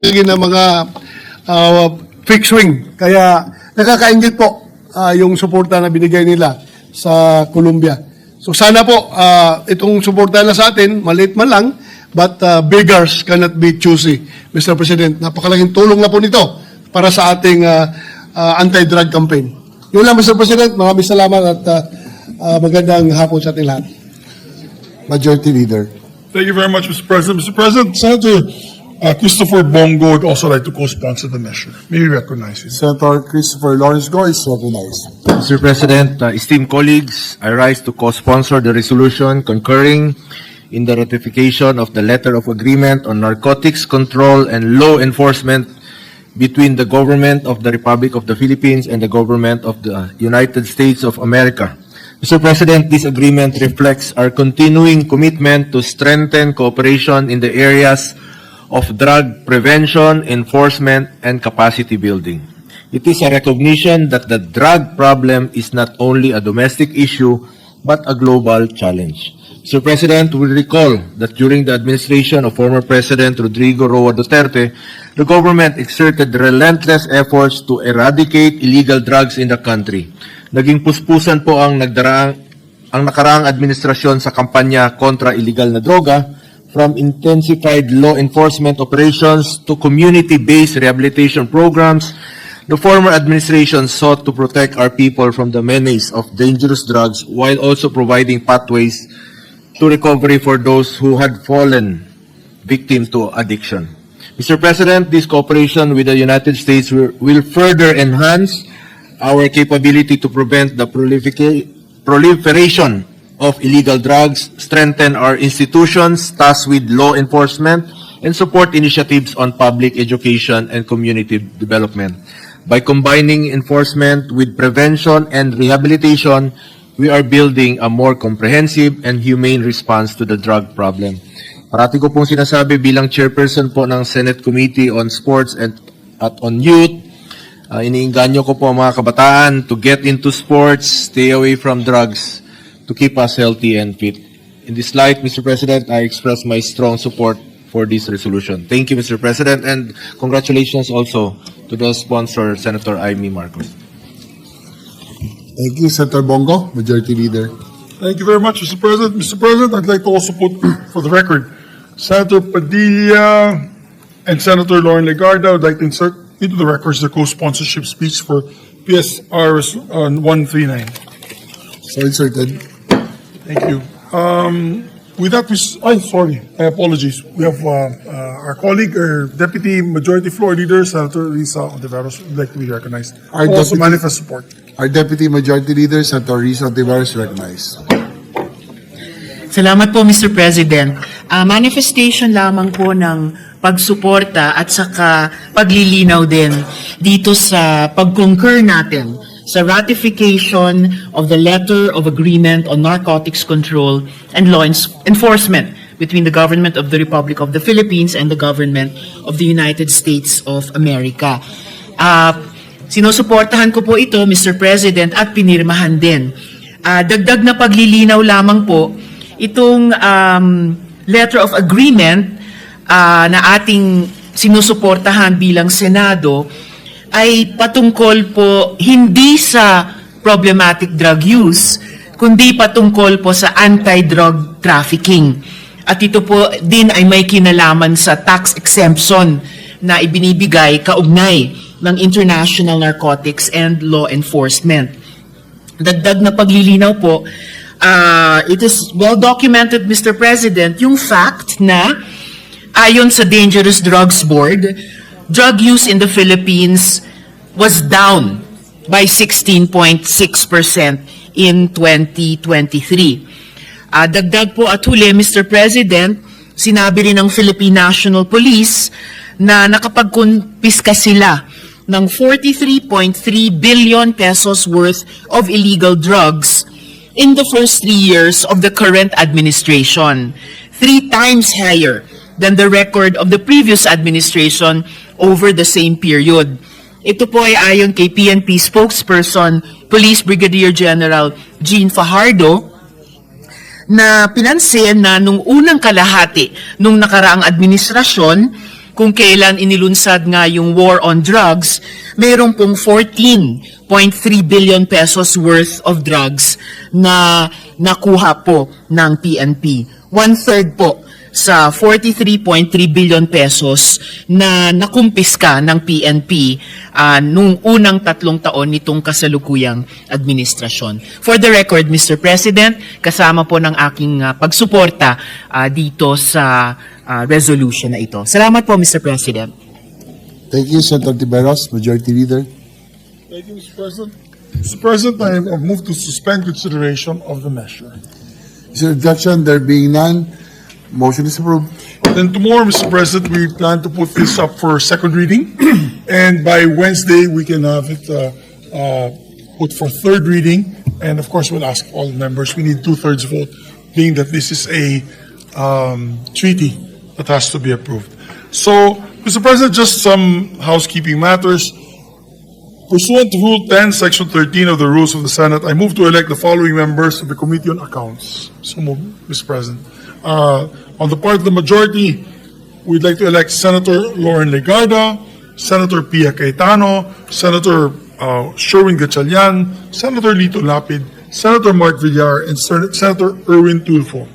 ng mga fixed wing. Kaya nakakaingit po yung suporta na binigay nila sa Colombia. So sana po itong suporta na sa atin, maliit man lang, but beggars cannot be choosy, Mr. President. Napakalaking tulong na po nito para sa ating anti-drug campaign. Yun lang, Mr. President. Maraming salamat at magandang hapon sa ating lahat. Majority Leader. Thank you very much, Mr. President. Mr. President, Senator Christopher Bongo would also like to co-sponsor the measure. May we recognize him? Senator Christopher Lawrence Go is recognized. Mr. President, esteemed colleagues, I rise to co-sponsor the resolution concurring in the ratification of the Letter of Agreement on Narcotics Control and Law Enforcement between the Government of the Republic of the Philippines and the Government of the United States of America. Mr. President, this agreement reflects our continuing commitment to strengthen cooperation in the areas of drug prevention, enforcement, and capacity building. It is a recognition that the drug problem is not only a domestic issue, but a global challenge. Mr. President, we recall that during the administration of former President Rodrigo Roa Duterte, the government exerted relentless efforts to eradicate illegal drugs in the country. Naging puspusan po ang nakaraang administrasyon sa kampanya kontra illegal na droga, from intensified law enforcement operations to community-based rehabilitation programs. The former administration sought to protect our people from the menace of dangerous drugs while also providing pathways to recovery for those who had fallen victim to addiction. Mr. President, this cooperation with the United States will further enhance our capability to prevent the proliferation of illegal drugs, strengthen our institutions tasked with law enforcement, and support initiatives on public education and community development. By combining enforcement with prevention and rehabilitation, we are building a more comprehensive and humane response to the drug problem. Parati ko pong sinasabi bilang chairperson po ng Senate Committee on Sports at on Youth, iniinganyo ko po ang mga kabataan to get into sports, stay away from drugs, to keep us healthy and fit. In this light, Mr. President, I express my strong support for this resolution. Thank you, Mr. President, and congratulations also to the sponsor, Senator Amy Marcos. Thank you, Senator Bongo, Majority Leader. Thank you very much, Mr. President. Mr. President, I'd like to also put for the record, Senator Padilla and Senator Lauren Legarda would like to insert into the records the co-sponsorship speech for PSR 139. So inserted. Thank you. With that, I apologize. We have our colleague, our Deputy Majority Floor Leader, Senator Risa Hontiveros, would like to be recognized. Also manifest support. Our Deputy Majority Leader, Senator Risa Hontiveros, recognized. Salamat po, Mr. President. Manifestation lamang po ng pagsuporta at saka paglilinaw din dito sa pag-concur natin sa ratification of the Letter of Agreement on Narcotics Control and Law Enforcement between the Government of the Republic of the Philippines and the Government of the United States of America. Sinusuportahan ko po ito, Mr. President, at pinirmahan din. Dagdag na paglilinaw lamang po, itong Letter of Agreement na ating sinusuportahan bilang Senado ay patungkol po hindi sa problematic drug use, kundi patungkol po sa anti-drug trafficking. At ito po din ay may kinalaman sa tax exemption na ibinibigay kaugnay ng international narcotics and law enforcement. Dagdag na paglilinaw po, it is well documented, Mr. President, yung fact na ayon sa Dangerous Drugs Board, drug use in the Philippines was down by 16.6% in 2023. Dagdag po at huli, Mr. President, sinabi rin ng Philippine National Police na nakapagkumpiska sila ng 43.3 billion pesos worth of illegal drugs in the first 3 years of the current administration, 3 times higher than the record of the previous administration over the same period. Ito po ay ayon kay PNP spokesperson, Police Brigadier General Jean Fajardo, na pinansin na nung unang kalahati nung nakaraang administrasyon kung kailan inilunsad nga yung war on drugs, mayroon pong 14.3 billion pesos worth of drugs na nakuha po ng PNP. One-third po sa 43.3 billion pesos na nakumpiska ng PNP nung unang 3 taon nitong kasalukuyang administrasyon. For the record, Mr. President, kasama po ng aking pagsuporta dito sa resolution na ito. Salamat po, Mr. President. Thank you, Senator Hontiveros, Majority Leader. Thank you, Mr. President. Mr. President, I have moved to suspend consideration of the measure. Is there objection? There being none, motion is approved. Then tomorrow, Mr. President, we plan to put this up for second reading, and by Wednesday, we can have it put for third reading, and of course, we'll ask all members, we need 2/3 vote, being that this is a treaty that has to be approved. So, Mr. President, just some housekeeping matters. Pursuant to Rule 10, Section 13 of the Rules of the Senate, I move to elect the following members of the Committee on Accounts. So move, Mr. President. On the part of the majority, we'd like to elect Senator Lauren Legarda, Senator Pia Cayetano, Senator Sherwin Gatchalian, Senator Lito Lapid, Senator Mark Villar, and Senator Erwin Tulfo.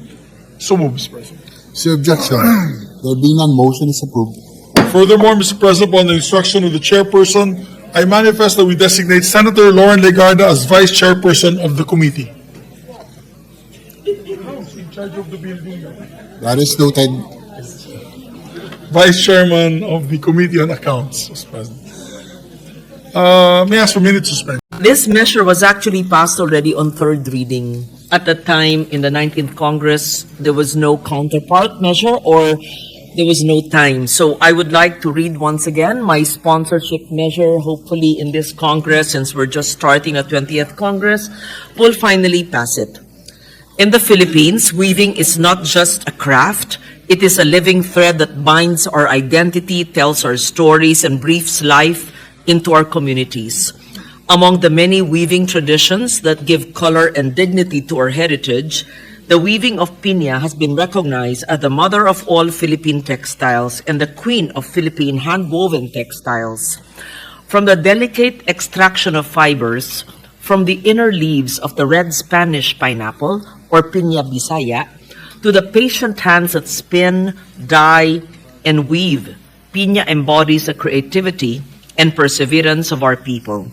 So move, Mr. President. Is there objection? There being none, motion is approved. Furthermore, Mr. President, upon the instruction of the chairperson, I manifest that we designate Senator Lauren Legarda as vice chairperson of the committee. In charge of the building. That is noted. Vice Chairman of the Committee on Accounts, Mr. President. May I ask for minute suspension? This measure was actually passed already on third reading. At the time, in the 19th Congress, there was no counterpart measure or there was no time. So I would like to read once again my sponsorship measure. Hopefully in this Congress, since we're just starting a 20th Congress, we'll finally pass it. In the Philippines, weaving is not just a craft. It is a living thread that binds our identity, tells our stories, and breathes life into our communities. Among the many weaving traditions that give color and dignity to our heritage, the weaving of Pina has been recognized as the mother of all Philippine textiles and the queen of Philippine hand-woven textiles. From the delicate extraction of fibers, from the inner leaves of the red Spanish pineapple, or Piña Bisaya, to the patient hands that spin, dye, and weave, Pina embodies the creativity and perseverance of our people.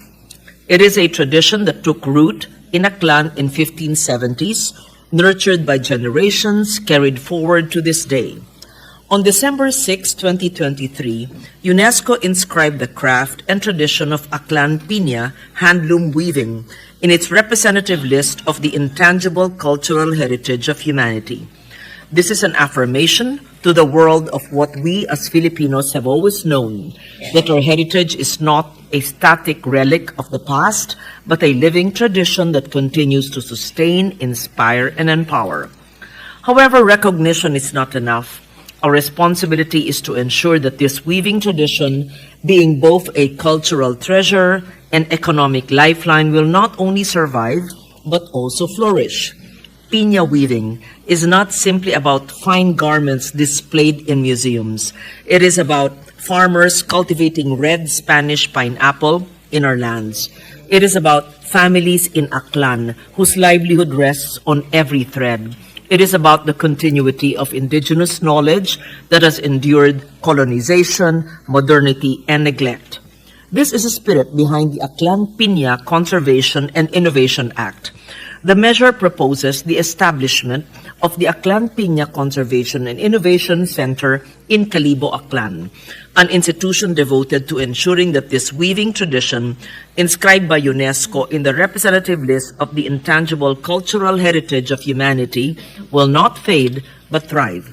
It is a tradition that took root in Aklan in 1570s, nurtured by generations, carried forward to this day. On December 6, 2023, UNESCO inscribed the craft and tradition of Aklan Pina handloom weaving in its representative list of the intangible cultural heritage of humanity. This is an affirmation to the world of what we as Filipinos have always known, that our heritage is not a static relic of the past, but a living tradition that continues to sustain, inspire, and empower. However, recognition is not enough. Our responsibility is to ensure that this weaving tradition, being both a cultural treasure and economic lifeline, will not only survive, but also flourish. Pina weaving is not simply about fine garments displayed in museums. It is about farmers cultivating red Spanish pineapple in our lands. It is about families in Aklan whose livelihood rests on every thread. It is about the continuity of indigenous knowledge that has endured colonization, modernity, and neglect. This is the spirit behind the Aklan Pina Conservation and Innovation Act. The measure proposes the establishment of the Aklan Pina Conservation and Innovation Center in Calibo, Aklan, an institution devoted to ensuring that this weaving tradition, inscribed by UNESCO in the representative list of the intangible cultural heritage of humanity, will not fade but thrive.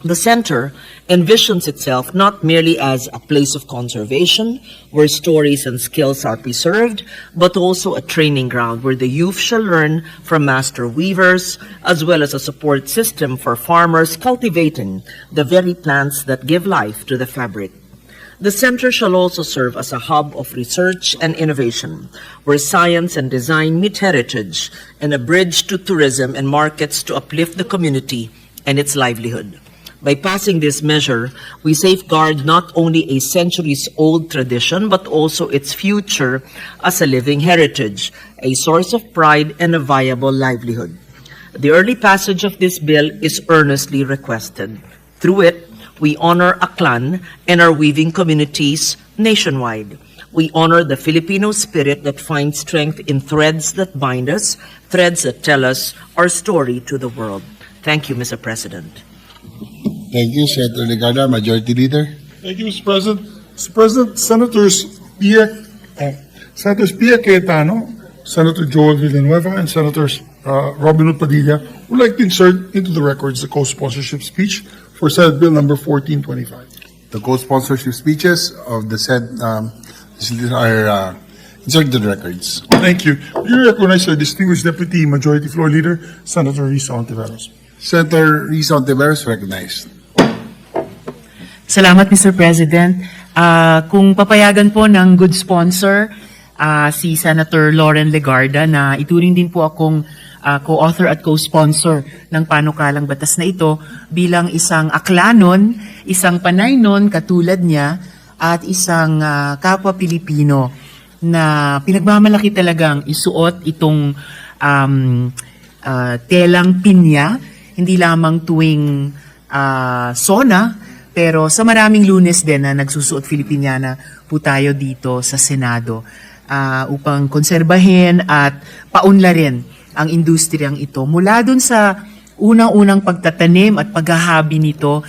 The center envisions itself not merely as a place of conservation, where stories and skills are preserved, but also a training ground where the youth shall learn from master weavers, as well as a support system for farmers cultivating the very plants that give life to the fabric. The center shall also serve as a hub of research and innovation, where science and design meet heritage, and a bridge to tourism and markets to uplift the community and its livelihood. By passing this measure, we safeguard not only a centuries-old tradition, but also its future as a living heritage, a source of pride and a viable livelihood. The early passage of this bill is earnestly requested. Through it, we honor Aklan and our weaving communities nationwide. We honor the Filipino spirit that finds strength in threads that bind us, threads that tell us our story to the world. Thank you, Mr. President. Thank you, Senator Legarda, Majority Leader. Thank you, Mr. President. Mr. President, Senators Pia Cayetano, Senator Joel Villanueva, and Senators Robin Hood Padilla would like to insert into the records the co-sponsorship speech for Senate Bill number 1425. The co-sponsorship speeches of the Senate are inserted to the records. Thank you. You recognize our distinguished Deputy Majority Floor Leader, Senator Risa Hontiveros. Senator Risa Hontiveros recognized. Salamat, Mr. President. Kung papayagan po ng good sponsor, si Senator Lauren Legarda, na ituring din po akong co-author at co-sponsor ng panukalang batas na ito bilang isang aklanon, isang panaynon katulad niya, at isang kapwa Pilipino na pinagmamalaki talagang isuot itong telang pinya, hindi lamang tuwing SONA, pero sa maraming Lunes din na nagsusuot Filipiniana po tayo dito sa Senado upang konserbahin at paunlarin ang industriyang ito. Mula dun sa unang-unang pagtatanim at paghahabi nito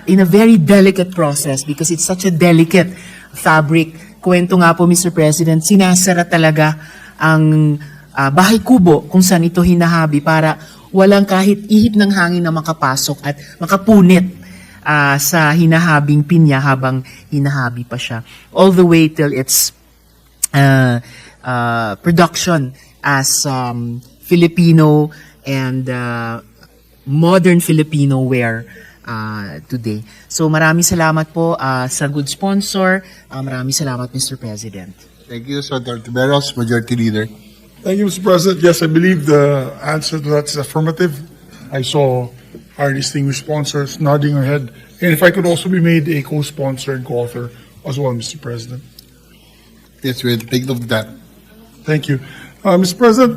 in a very delicate process because it's such a delicate fabric. Kwento nga po, Mr. President, sinasara talaga ang bahay kubo kung saan ito hinahabi para walang kahit ihip ng hangin na makapasok at makapunit sa hinahabing pinya habang hinahabi pa siya. All the way till its production as Filipino and modern Filipino wear today. So maraming salamat po sa good sponsor. Maraming salamat, Mr. President. Thank you, Senator Hontiveros, Majority Leader. Thank you, Mr. President. Yes, I believe the answer to that is affirmative. I saw our distinguished sponsors nodding their head. And if I could also be made a co-sponsor and co-author as well, Mr. President. Yes, we'll take note of that. Thank you. Mr. President,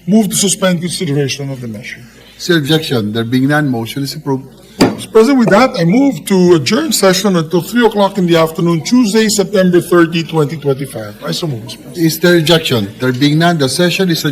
move to suspend consideration of the measure. Sir, objection. There being none, motion is approved. Mr. President, with that, I move to adjourn session until 3 o'clock in the afternoon, Tuesday, September 30, 2025. I so move, Mr. President. Is there objection? There being none, the session is adjourned.